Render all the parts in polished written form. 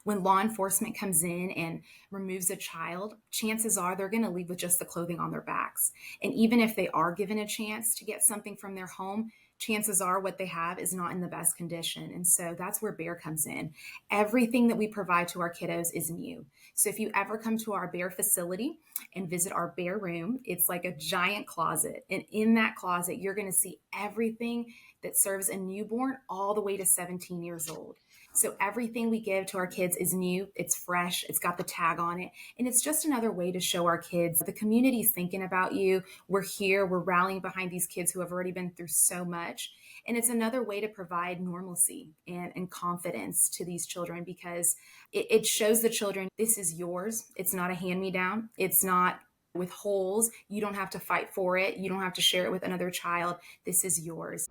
When law enforcement comes in and removes a child, chances are they're going to leave with just the clothing on their backs. And even if they are given a chance to get something from their home, chances are what they have is not in the best condition. And so that's where BEAR comes in. Everything that we provide to our kiddos is new. So if you ever come to our BEAR facility and visit our BEAR room, it's like a giant closet. And in that closet, you're going to see everything that serves a newborn all the way to 17 years old. So everything we give to our kids is new, it's fresh, it's got the tag on it. And it's just another way to show our kids the community's thinking about you. We're here, we're rallying behind these kids who have already been through so much. And it's another way to provide normalcy and confidence to these children because it shows the children this is yours. It's not a hand me down. It's not with holes. You don't have to fight for it. You don't have to share it with another child. This is yours.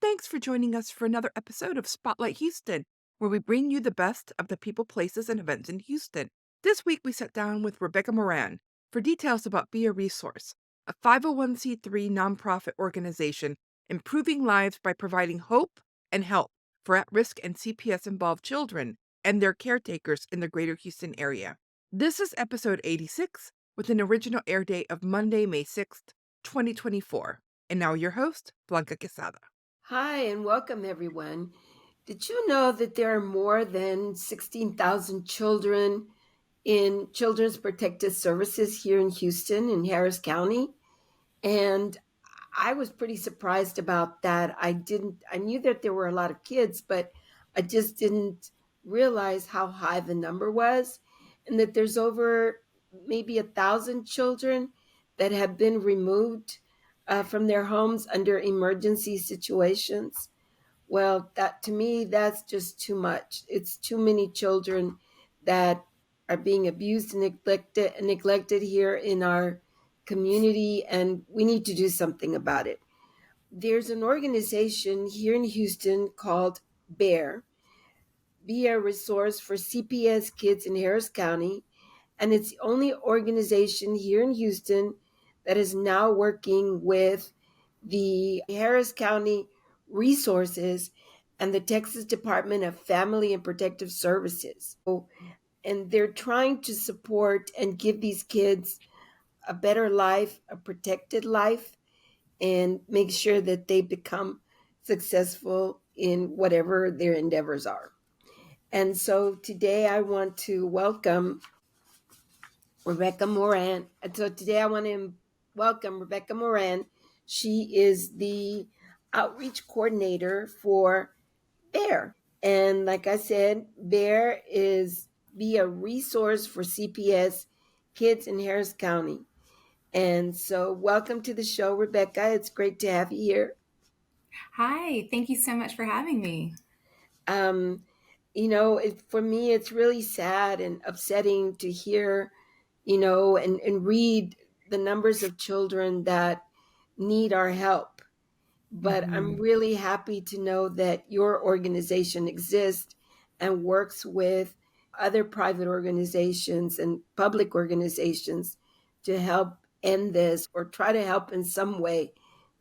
Thanks for joining us for another episode of Spotlight Houston, where we bring you the best of the people, places, and events in Houston. This week, we sat down with Rebecca Moran for details about Be a Resource, a 501c3 nonprofit organization improving lives by providing hope and help for at-risk and CPS-involved children and their caretakers in the greater Houston area. This is episode 86, with an original air date of Monday, May 6th, 2024. And now your host, Blanca Quezada. Hi, and welcome, everyone. Did you know that there are more than 16,000 children in Children's Protective Services here in Houston, in Harris County? And I was pretty surprised about that. I knew that there were a lot of kids, but I just didn't realize how high the number was, and that there's over maybe 1,000 children that have been removed from their homes under emergency situations. Well, that to me, that's just too much. It's too many children that are being abused and neglected here in our community, and we need to do something about it. There's an organization here in Houston called BEAR, Be a Resource for CPS Kids in Harris County, and it's the only organization here in Houston that is now working with the Harris County Resources and the Texas Department of Family and Protective Services. And they're trying to support and give these kids a better life, a protected life, and make sure that they become successful in whatever their endeavors are. And so today I want to welcome Rebecca Moran. And so today I want to welcome Rebecca Moran. She is the outreach coordinator for BEAR. And like I said, BEAR is Be a Resource for CPS Kids in Harris County. And so welcome to the show, Rebecca. It's great to have you here. Hi, thank you so much for having me. For me, it's really sad and upsetting to hear, and read the numbers of children that need our help. But I'm really happy to know that your organization exists and works with other private organizations and public organizations to help end this or try to help in some way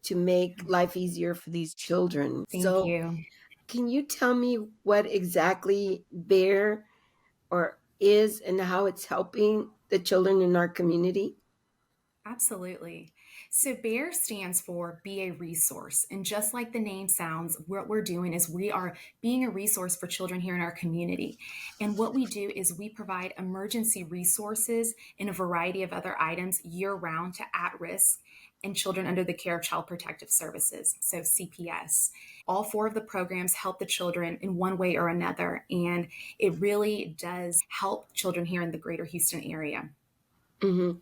to make life easier for these children. Thank you. Can you tell me what exactly BEAR is and how it's helping the children in our community? Absolutely. So BEAR stands for Be a Resource. And just like the name sounds, what we're doing is we are being a resource for children here in our community. And what we do is we provide emergency resources and a variety of other items year round to at-risk and children under the care of Child Protective Services, so CPS. All four of the programs help the children in one way or another. And it really does help children here in the greater Houston area. Mm-hmm.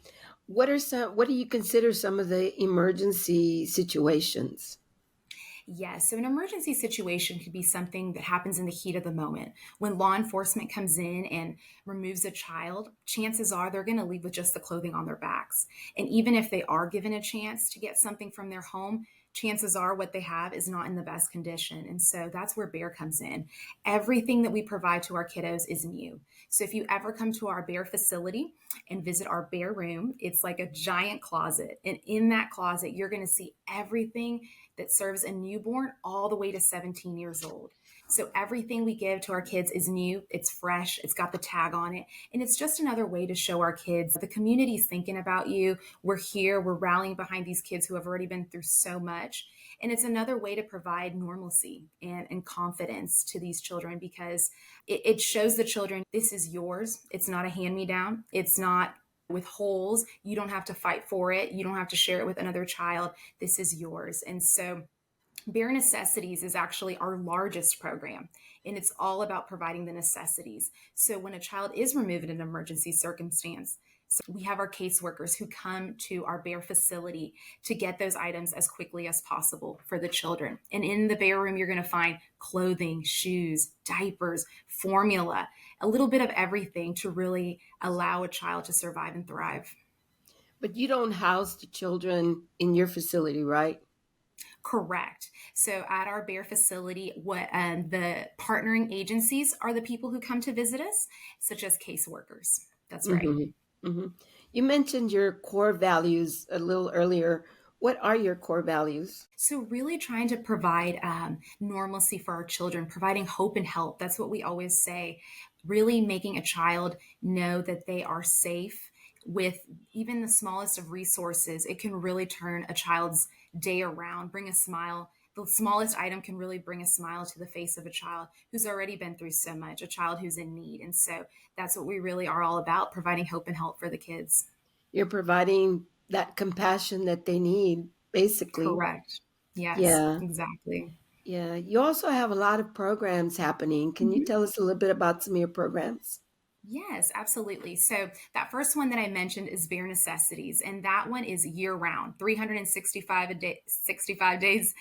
What do you consider some of the emergency situations? Yes, so an emergency situation could be something that happens in the heat of the moment. When law enforcement comes in and removes a child, chances are they're going to leave with just the clothing on their backs. And even if they are given a chance to get something from their home, chances are what they have is not in the best condition. And so that's where BEAR comes in. Everything that we provide to our kiddos is new. So if you ever come to our BEAR facility and visit our BEAR room, it's like a giant closet. And in that closet, you're going to see everything that serves a newborn all the way to 17 years old. So everything we give to our kids is new, it's fresh, it's got the tag on it. And it's just another way to show our kids the community's thinking about you. We're here, we're rallying behind these kids who have already been through so much. And it's another way to provide normalcy and confidence to these children, because it shows the children this is yours. It's not a hand me down. It's not with holes. You don't have to fight for it. You don't have to share it with another child. This is yours. And so BEAR Necessities is actually our largest program, and it's all about providing the necessities. So when a child is removed in an emergency circumstance, so we have our caseworkers who come to our BEAR facility to get those items as quickly as possible for the children. And in the BEAR room, you're going to find clothing, shoes, diapers, formula, a little bit of everything to really allow a child to survive and thrive. But you don't house the children in your facility, right? Correct. So at our BEAR facility, what the partnering agencies are the people who come to visit us, such as caseworkers. That's right. Hmm. Hmm. You mentioned your core values a little earlier. What are your core values? So, really trying to provide normalcy for our children, providing hope and help. That's what we always say. Really making a child know that they are safe with even the smallest of resources. It can really turn a child's day around, bring a smile. The smallest item can really bring a smile to the face of a child who's already been through so much, a child who's in need. And so that's what we really are all about, providing hope and help for the kids. You're providing that compassion that they need, basically. Correct. Yes, Yeah. exactly. Yeah. You also have a lot of programs happening. Can you tell us a little bit about some of your programs? Yes, absolutely. So that first one that I mentioned is BEAR Necessities, and that one is year round, 365 a day, 65 days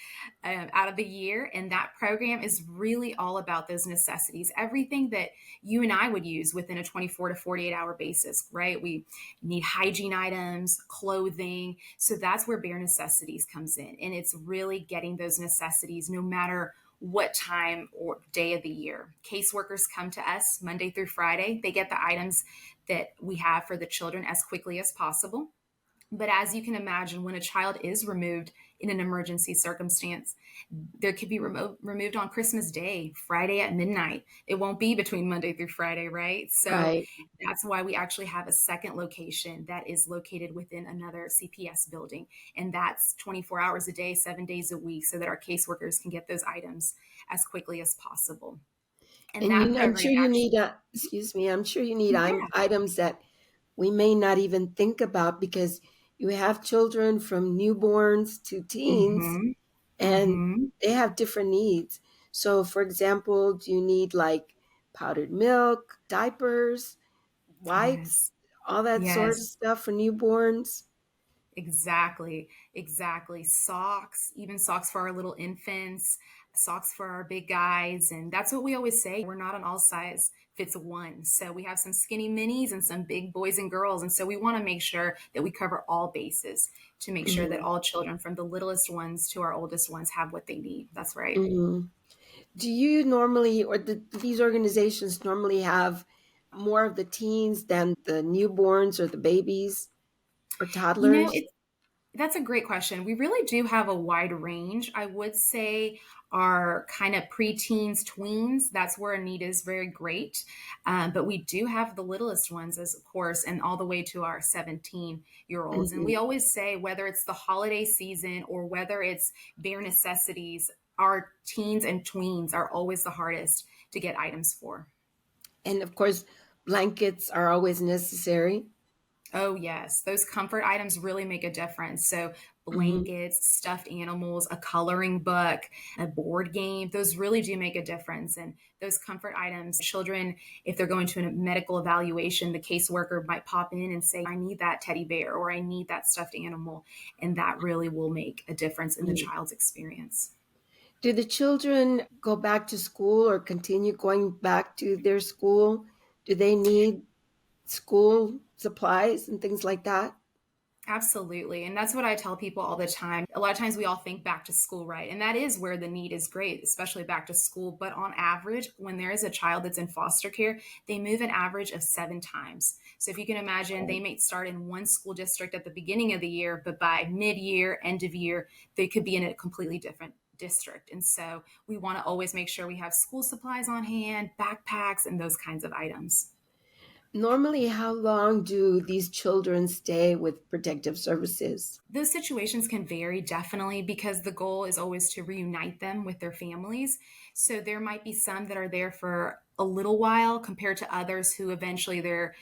out of the year. And that program is really all about those necessities, everything that you and I would use within a 24 to 48-hour basis, right? We need hygiene items, clothing. So that's where BEAR Necessities comes in. And it's really getting those necessities no matter what time or day of the year. Caseworkers come to us Monday through Friday. They get the items that we have for the children as quickly as possible. But as you can imagine, when a child is removed in an emergency circumstance, there could be removed on Christmas Day, Friday at midnight. It won't be between Monday through Friday, right? So Right. that's why we actually have a second location that is located within another CPS building. And that's 24 hours a day, 7 days a week, so that our caseworkers can get those items as quickly as possible. And And that I'm sure program you actually, need, excuse me, I'm sure you need yeah. items that we may not even think about because you have children from newborns to teens Mm-hmm. and Mm-hmm. they have different needs. So, for example, do you need like powdered milk, diapers, wipes, Yes. all that sort of Yes. stuff for newborns? Exactly, exactly. Socks, even socks for our little infants, socks for our big guys. And that's what we always say. We're not an all size fits one. So we have some skinny minis and some big boys and girls. And so we want to make sure that we cover all bases to make sure that Hmm. all children, from the littlest ones to our oldest ones, have what they need. That's right. Hmm. Do you normally, or these organizations normally have more of the teens than the newborns or the babies or You know, toddlers? that's a great question. We really do have a wide range. I would say our kind of preteens, tweens, that's where a need is very great. But we do have the littlest ones, as of course, and all the way to our 17-year olds. And Hmm. we always say, whether it's the holiday season or whether it's bare necessities, our teens and tweens are always the hardest to get items for. And of course, blankets are always necessary. Oh, yes. Those comfort items really make a difference. So, Hmm. blankets, stuffed animals, a coloring book, a board game, those really do make a difference. And those comfort items, children, if they're going to a medical evaluation, the caseworker might pop in and say, I need that teddy bear or I need that stuffed animal. And that really will make a difference in the child's experience. Do the children go back to school or continue going back to their school? Do they need school supplies and things like that? Absolutely. And that's what I tell people all the time. A lot of times we all think back to school, right? And that is where the need is great, especially back to school. But on average, when there is a child that's in foster care, they move an average of 7 times. So if you can imagine, they may start in one school district at the beginning of the year, but by mid year, end of year, they could be in a completely different district. And so we want to always make sure we have school supplies on hand, backpacks, and those kinds of items. Normally, how long do these children stay with protective services? Those situations can vary definitely because the goal is always to reunite them with their families. So there might be some that are there for a little while compared to others who eventually their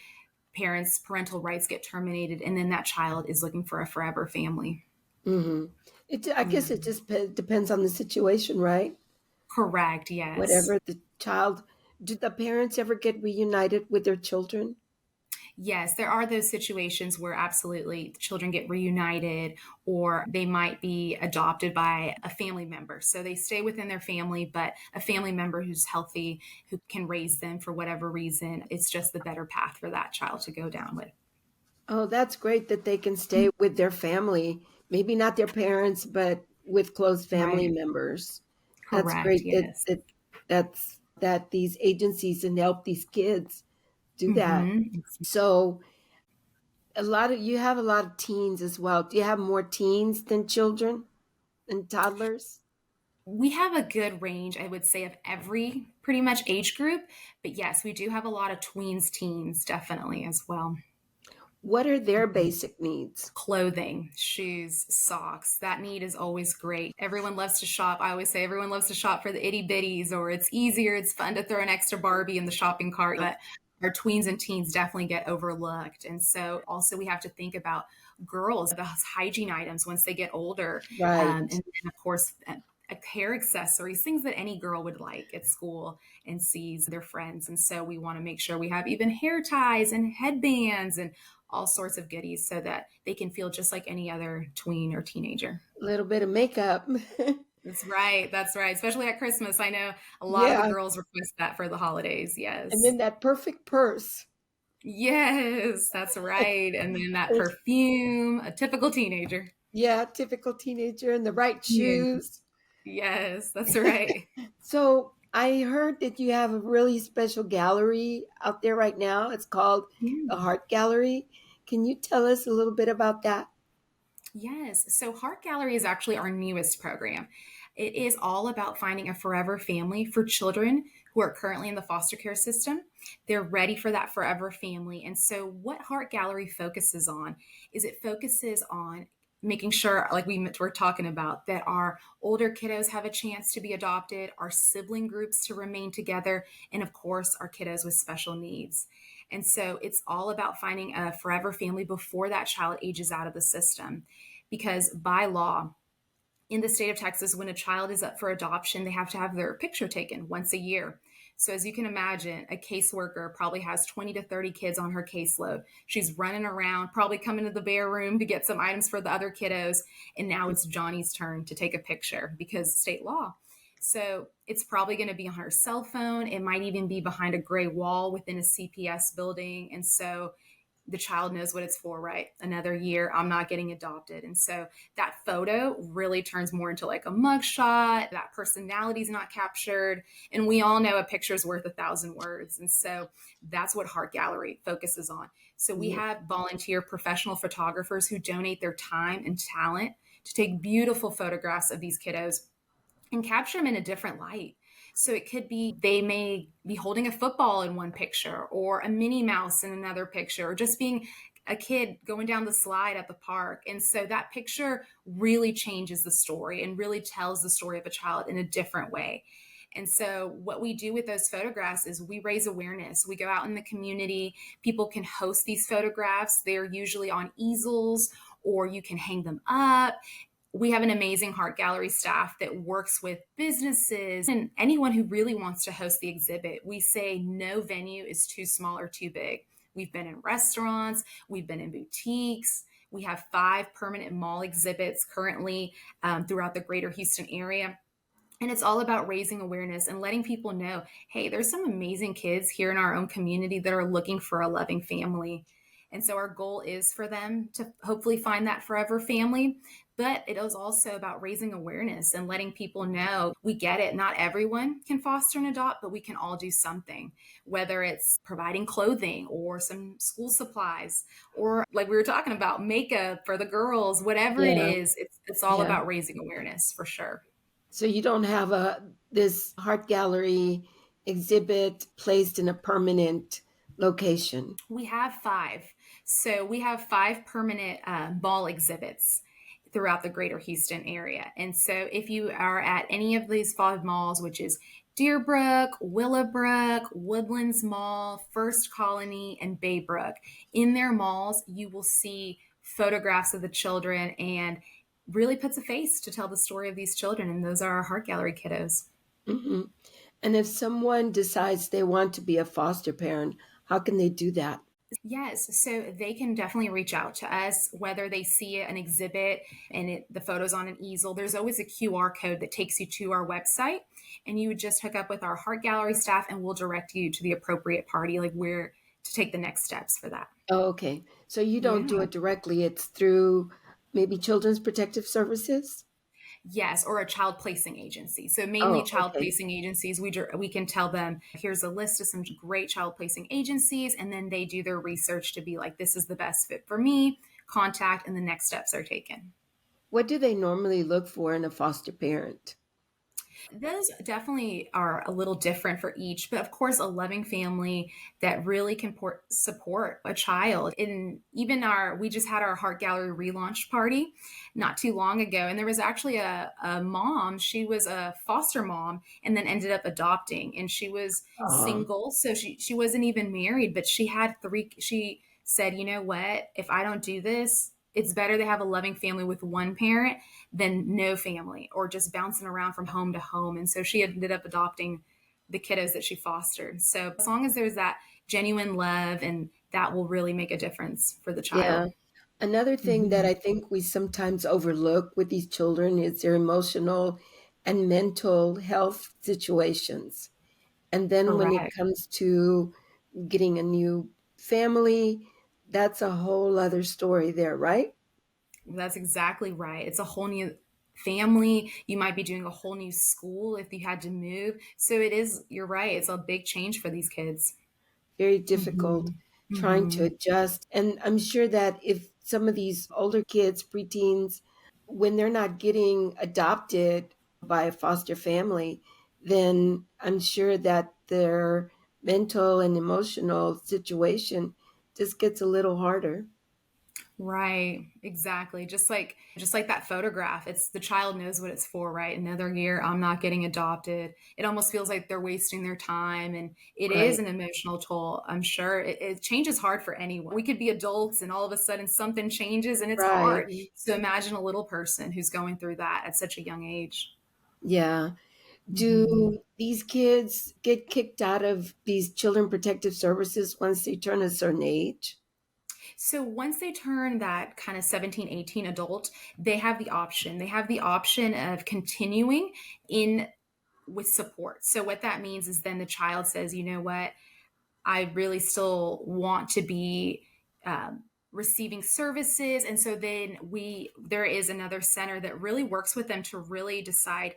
parents' parental rights get terminated and then that child is looking for a forever family. Hmm. I guess it Mhm. just depends on the situation, right? Correct, yes. Whatever the child, do the parents ever get reunited with their children? Yes, there are those situations where absolutely children get reunited or they might be adopted by a family member. So they stay within their family, but a family member who's healthy, who can raise them for whatever reason, it's just the better path for that child to go down with. Oh, that's great that they can stay with their family. Maybe not their parents, but with close family Right. members. That's Correct. great Yes. that these agencies and help these kids do that. Hmm. So you have a lot of teens as well. Do you have more teens than children and toddlers? We have a good range, I would say, of every pretty much age group. But yes, we do have a lot of tweens, teens, definitely as well. What are their basic needs? Clothing, shoes, socks. That need is always great. Everyone loves to shop. I always say everyone loves to shop for the itty bitties, or it's easier, it's fun to throw an extra Barbie in the shopping cart. But our tweens and teens definitely get overlooked. And so also we have to think about girls, the hygiene items once they get older. Right. And then, of course, hair accessories, things that any girl would like at school and sees their friends. And so we want to make sure we have even hair ties and headbands and all sorts of goodies so that they can feel just like any other tween or teenager. A little bit of makeup. That's right. That's right. Especially at Christmas. I know a lot of the Yeah. girls request that for the holidays. And Yes. then that perfect purse. Yes, that's right. And then that perfume, a typical teenager. Yeah, typical teenager and the right Yeah. shoes. Yes, that's right. So I heard that you have a really special gallery out there right now. It's called the Yeah. Heart Gallery. Can you tell us a little bit about that? Yes. So Heart Gallery is actually our newest program. It is all about finding a forever family for children who are currently in the foster care system. They're ready for that forever family. And so what Heart Gallery focuses on is it focuses on making sure, like we were talking about, that our older kiddos have a chance to be adopted, our sibling groups to remain together, and of course, our kiddos with special needs. And so it's all about finding a forever family before that child ages out of the system. Because by law, in the state of Texas, when a child is up for adoption, they have to have their picture taken once a year. So, as you can imagine, a caseworker probably has 20 to 30 kids on her caseload. She's running around, probably coming to the bear room to get some items for the other kiddos. And now it's Johnny's turn to take a picture because state law. So, it's probably going to be on her cell phone. It might even be behind a gray wall within a CPS building. And so, the child knows what it's for, right? Another year, I'm not getting adopted. And so that photo really turns more into like a mugshot. That personality is not captured. And we all know a picture's worth 1,000 words. And so that's what Heart Gallery focuses on. So we Yeah. have volunteer professional photographers who donate their time and talent to take beautiful photographs of these kiddos and capture them in a different light. So it could be they may be holding a football in one picture or a Minnie Mouse in another picture or just being a kid going down the slide at the park. And so that picture really changes the story and really tells the story of a child in a different way. And so, what we do with those photographs is we raise awareness. We go out in the community. People can host these photographs. They're usually on easels or you can hang them up. We have an amazing Heart Gallery staff that works with businesses and anyone who really wants to host the exhibit. We say no venue is too small or too big. We've been in restaurants, we've been in boutiques. We have 5 permanent mall exhibits currently throughout the greater Houston area. And it's all about raising awareness and letting people know, hey, there's some amazing kids here in our own community that are looking for a loving family. And so our goal is for them to hopefully find that forever family. But it is also about raising awareness and letting people know we get it. Not everyone can foster and adopt, but we can all do something, whether it's providing clothing or some school supplies, or like we were talking about, makeup for the girls, whatever it Yeah, is, it's all yeah. about raising awareness for sure. So you don't have a this art gallery exhibit placed in a permanent location. We have five. So we have five permanent mall exhibits throughout the greater Houston area. And so if you are at any of these five malls, which is Deerbrook, Willowbrook, Woodlands Mall, First Colony, and Baybrook, in their malls, you will see photographs of the children and really puts a face to tell the story of these children. And those are our Heart Gallery kiddos. Hmm. And if someone decides they want to be a foster parent, how can they do that? Yes, so they can definitely reach out to us, whether they see an exhibit and the photos on an easel. There's always a QR code that takes you to our website, and you would just hook up with our Heart Gallery staff, and we'll direct you to the appropriate party, like where to take the next steps for that. Oh, okay. So you don't do Yeah. it directly, it's through maybe Children's Protective Services? Yes, or a child placing agency. So mainly Oh, child okay. placing agencies. We can tell them here's a list of some great child placing agencies, and then they do their research to be like, this is the best fit for me. Contact, and the next steps are taken. What do they normally look for in a foster parent? Those definitely are a little different for each, but of course, a loving family that really can support a child. And even we just had our Heart Gallery relaunch party not too long ago. And there was actually a mom, she was a foster mom and then ended up adopting. And she was Oh, single. So she wasn't even married, but she had she said, you know what, if I don't do this, it's better to have a loving family with one parent than no family or just bouncing around from home to home. And so she ended up adopting the kiddos that she fostered. So as long as there's that genuine love, and that will really make a difference for the yeah. child. Another thing that Mhm. I think we sometimes overlook with these children is their emotional and mental health situations. And then when it Correct. comes to getting a new family, that's a whole other story there, right? That's exactly right. It's a whole new family. You might be doing a whole new school if you had to move. So it is, you're right. It's a big change for these kids. Very difficult Hmm. trying to Hmm. adjust. And I'm sure that if some of these older kids, preteens, when they're not getting adopted by a foster family, then I'm sure that their mental and emotional situation just gets a little harder. Right, exactly. Just like that photograph. It's the child knows what it's for, right? Another year I'm not getting adopted. It almost feels like they're wasting their time, and it is Right, an emotional toll. I'm sure change is hard for anyone. We could be adults and all of a sudden something changes and it's right. hard. So imagine a little person who's going through that at such a young age. Yeah. Mhm. Do these kids get kicked out of these children protective services once they turn a certain age? So once they turn that kind of 17, 18 adult, they have the option. They have the option of continuing in with support. So what that means is then the child says, you know what, I really still want to be receiving services. And so then there is another center that really works with them to really decide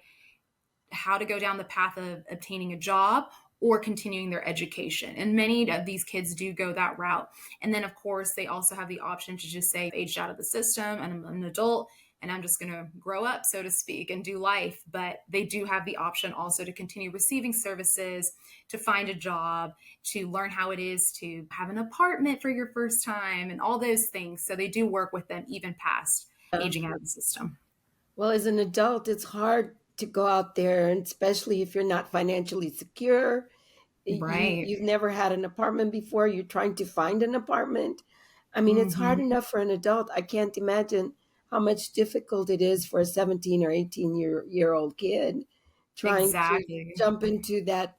how to go down the path of obtaining a job or continuing their education. And many of these kids do go that route. And then, of course, they also have the option to just say, aged out of the system and I'm an adult and I'm just going to grow up, so to speak, and do life. But they do have the option also to continue receiving services, to find a job, to learn how it is to have an apartment for your first time, and all those things. So they do work with them even past Yeah. aging out of the system. Well, as an adult, it's hard to go out there, and especially if you're not financially secure. Right. You've never had an apartment before. You're trying to find an apartment. I mean, it's hard Hmm. enough for an adult. I can't imagine how much difficult it is for a 17 or 18 year old kid trying to Exactly. jump into that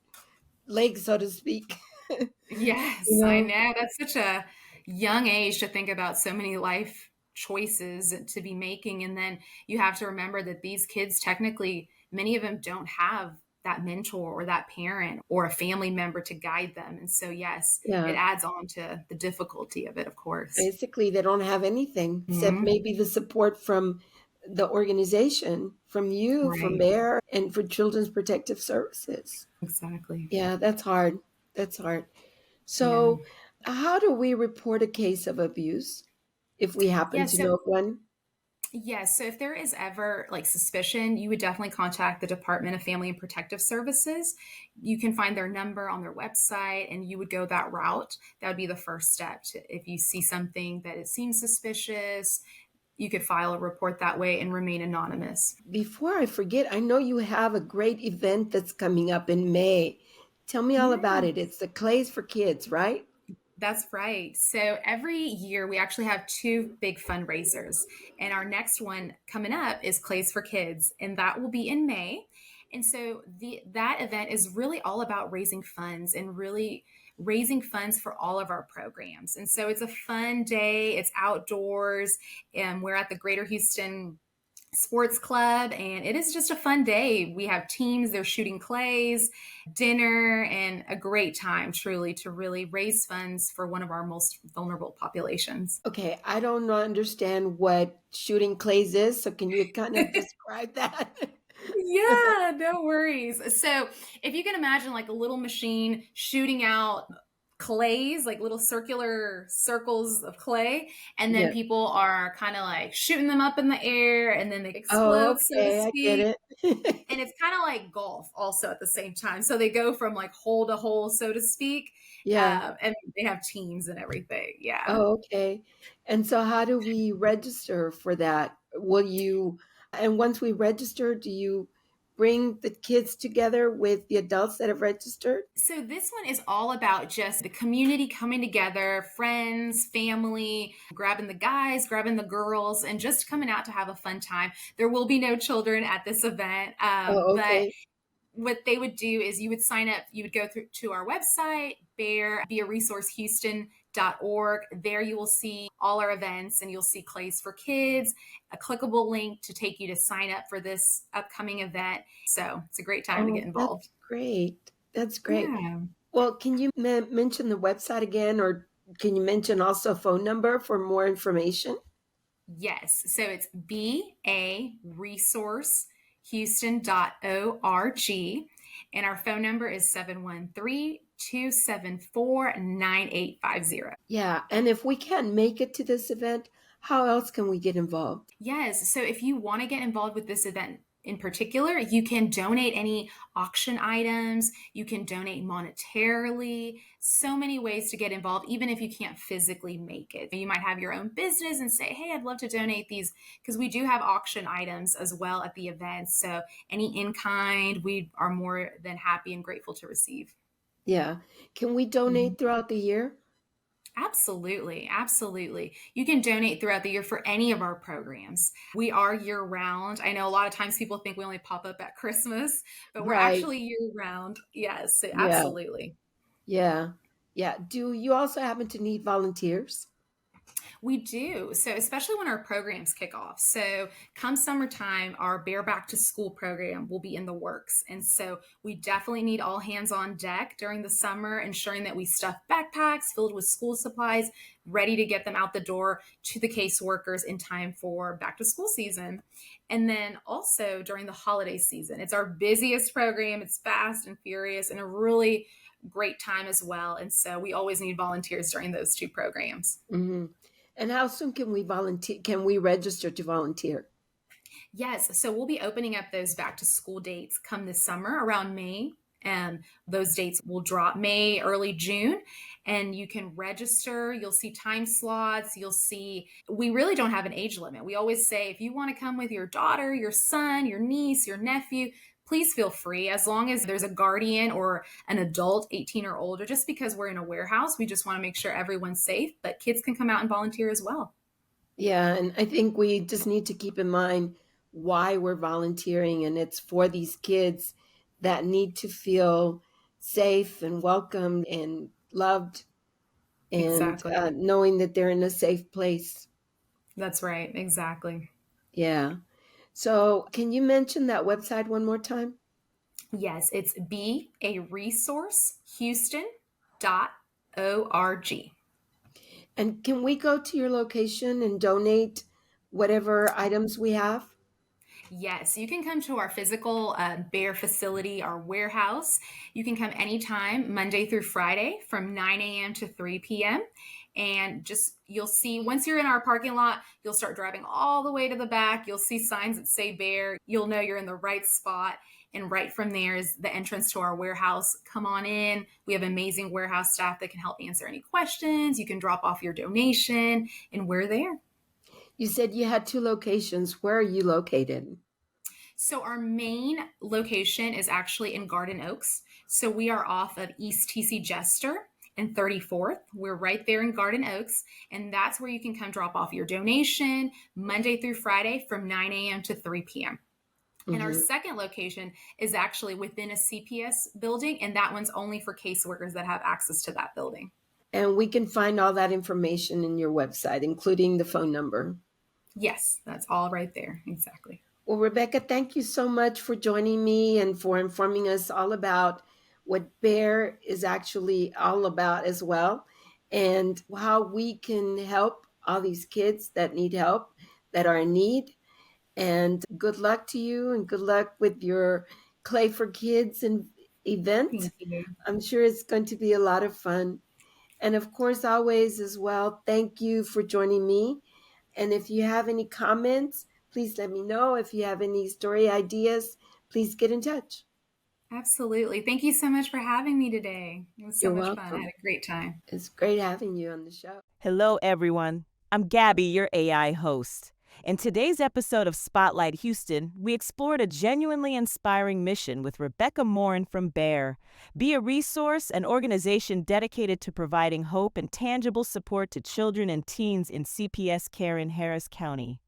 lake, so to speak. You Yes, I know, know. That's such a young age to think about so many life choices to be making. And then you have to remember that these kids, technically, many of them don't have that mentor or that parent or a family member to guide them. And so, yes, it Yeah. adds on to the difficulty of it, of course. Basically, they don't have anything except Mhm. maybe the support from the organization, from you, from Right. BEAR, and for Children's Protective Services. Exactly. Yeah, that's hard. That's hard. Yeah. So, how do we report a case of abuse if we happen Yeah. to So, know of one? yes. So if there is ever like suspicion, you would definitely contact the Department of Family and Protective Services. You can find their number on their website and you would go that route. That would be the first step. If you see something that it seems suspicious, you could file a report that way and remain anonymous. Before I forget, I know you have a great event that's coming up in May. Tell me all about it. Yes. It's the Clays for Kids, right? That's right. So every year we actually have two big fundraisers. And our next one coming up is Plays for Kids, and that will be in May. And so that event is really all about raising funds and really raising funds for all of our programs. And so it's a fun day. It's outdoors, and we're at the Greater Houston Sports Club, and it is just a fun day. We have teams, they're shooting clays, dinner, and a great time, truly, to really raise funds for one of our most vulnerable populations. Okay, I don't understand what shooting clays is, so can you kind of describe that? Yeah, no worries. So, if you can imagine like a little machine shooting out clays, like little circular circles of clay, and then Yeah. people are kind of like shooting them up in the air and then they Oh, explode, so to okay, I get speak. it. And it's kind of like golf also at the same time. So they go from like hole to hole, so to speak, Yeah. and they have teams and everything. Yeah. Oh, okay. And so how do we register for that? Will you and once we register, do you bring the kids together with the adults that have registered? So this one is all about just the community coming together, friends, family, grabbing the guys, grabbing the girls, and just coming out to have a fun time. There will be no children at this event, Oh, but okay. what they would do is you would sign up, you would go through to our website, bear be a resource houston.org. There you will see all our events and you'll see Clays for Kids, a clickable link to take you to sign up for this upcoming event. So it's a great time to get Oh, involved. that's great. That's great. Yeah. Well, can you mention the website again, or can you mention also a phone number for more information? Yes. So it's BA Resource Houston.org. And our phone number is 713-274-9850. Yeah, and if we can't make it to this event, how else can we get involved? Yes. So if you want to get involved with this event in particular, you can donate any auction items, you can donate monetarily, so many ways to get involved, even if you can't physically make it. You might have your own business and say, hey, I'd love to donate these because we do have auction items as well at the event. So any in kind, we are more than happy and grateful to receive. Yeah. Can we Mhm. donate throughout the year? Absolutely. Absolutely. You can donate throughout the year for any of our programs. We are year round. I know a lot of times people think we only pop up at Christmas, but we're Right. actually year round. Yes, so Yeah. absolutely. Yeah. Yeah. Do you also happen to need volunteers? We do. So, especially when our programs kick off. So, come summertime, our Bear Back to School program will be in the works. And so, we definitely need all hands on deck during the summer, ensuring that we stuff backpacks filled with school supplies, ready to get them out the door to the caseworkers in time for back to school season. And then also during the holiday season, it's our busiest program. It's fast and furious and a really great time as well. And so, we always need volunteers during those two programs. Hmm. And how soon can we volunteer? Can we register to volunteer? Yes. So we'll be opening up those back to school dates come this summer around May. And those dates will drop May, early June. And you can register. You'll see time slots. You'll see, we really don't have an age limit. We always say if you want to come with your daughter, your son, your niece, your nephew, please feel free as long as there's a guardian or an adult 18 or older. Just because we're in a warehouse, we just want to make sure everyone's safe, but kids can come out and volunteer as well. Yeah. And I think we just need to keep in mind why we're volunteering. And it's for these kids that need to feel safe and welcomed and loved and Exactly. knowing that they're in a safe place. That's right. Exactly. Yeah. So, can you mention that website one more time? Yes, it's bearesourcehouston.org. And can we go to your location and donate whatever items we have? Yes, you can come to our physical BEAR facility, our warehouse. You can come anytime, Monday through Friday from 9 a.m. to 3 p.m. And just you'll see once you're in our parking lot, you'll start driving all the way to the back. You'll see signs that say BEAR. You'll know you're in the right spot. And right from there is the entrance to our warehouse. Come on in. We have amazing warehouse staff that can help answer any questions. You can drop off your donation, and we're there. You said you had two locations. Where are you located? So our main location is actually in Garden Oaks. So we are off of East TC Jester and 34th. We're right there in Garden Oaks, and that's where you can come drop off your donation Monday through Friday from 9 a.m. to 3 p.m. And our second location is actually within a CPS building, and that one's only for caseworkers that have access to that building. And we can find all that information in your website, including the phone number. Yes, that's all right there. Exactly. Well, Rebecca, thank you so much for joining me and for informing us all about what BEAR is actually all about as well, and how we can help all these kids that need help, that are in need. And good luck to you, and good luck with your Clay for Kids event. Thank you. I'm sure it's going to be a lot of fun. And of course, always as well, thank you for joining me. And if you have any comments, please let me know. If you have any story ideas, please get in touch. Absolutely. Thank you so much for having me today. It was so You're much fun. I welcome. had a great time. It's great having you on the show. Hello, everyone. I'm Gabby, your AI host. In today's episode of Spotlight Houston, we explored a genuinely inspiring mission with Rebecca Moran from BEAR. Be a Resource, an organization dedicated to providing hope and tangible support to children and teens in CPS care in Harris County.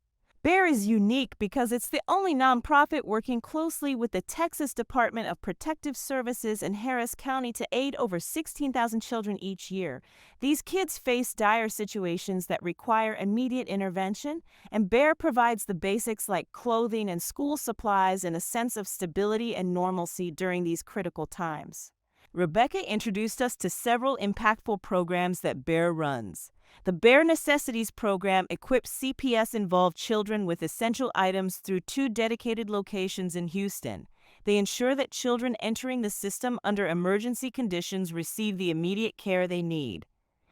BEAR is unique because it's the only nonprofit working closely with the Texas Department of Protective Services in Harris County to aid over 16,000 children each year. These kids face dire situations that require immediate intervention, and BEAR provides the basics like clothing and school supplies and a sense of stability and normalcy during these critical times. Rebecca introduced us to several impactful programs that BEAR runs. The BEAR Necessities program equips CPS-involved children with essential items through 2 dedicated locations in Houston. They ensure that children entering the system under emergency conditions receive the immediate care they need.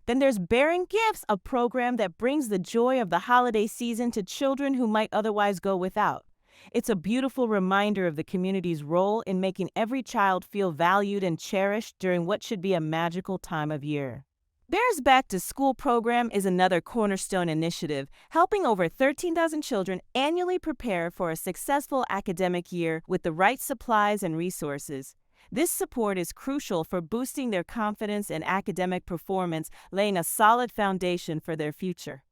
Then there's Bearing Gifts, a program that brings the joy of the holiday season to children who might otherwise go without. It's a beautiful reminder of the community's role in making every child feel valued and cherished during what should be a magical time of year. BEAR's Back to School program is another cornerstone initiative, helping over 13,000 children annually prepare for a successful academic year with the right supplies and resources. This support is crucial for boosting their confidence and academic performance, laying a solid foundation for their future.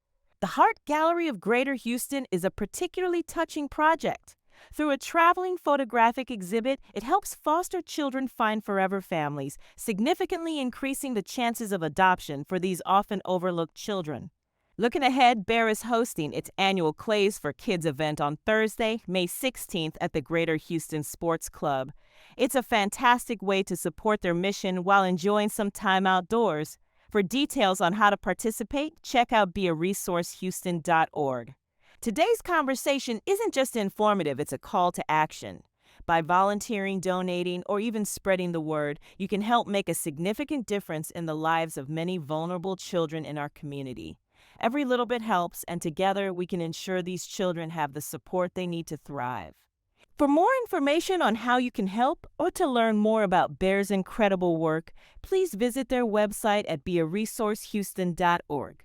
The Heart Gallery of Greater Houston is a particularly touching project. Through a traveling photographic exhibit, it helps foster children find forever families, significantly increasing the chances of adoption for these often overlooked children. Looking ahead, BEAR is hosting its annual Clays for Kids event on Thursday, May 16th at the Greater Houston Sports Club. It's a fantastic way to support their mission while enjoying some time outdoors. For details on how to participate, check out bearesourcehouston.org. Today's conversation isn't just informative, it's a call to action. By volunteering, donating, or even spreading the word, you can help make a significant difference in the lives of many vulnerable children in our community. Every little bit helps, and together we can ensure these children have the support they need to thrive. For more information on how you can help or to learn more about BEAR's incredible work, please visit their website at bearesourcehouston.org.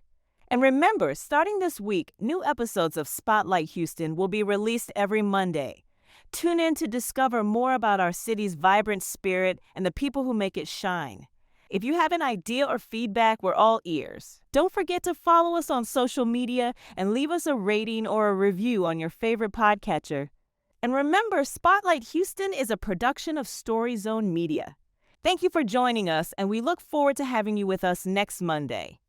And remember, starting this week, new episodes of Spotlight Houston will be released every Monday. Tune in to discover more about our city's vibrant spirit and the people who make it shine. If you have an idea or feedback, we're all ears. Don't forget to follow us on social media and leave us a rating or a review on your favorite podcatcher. And remember, Spotlight Houston is a production of Story Zone Media. Thank you for joining us, and we look forward to having you with us next Monday.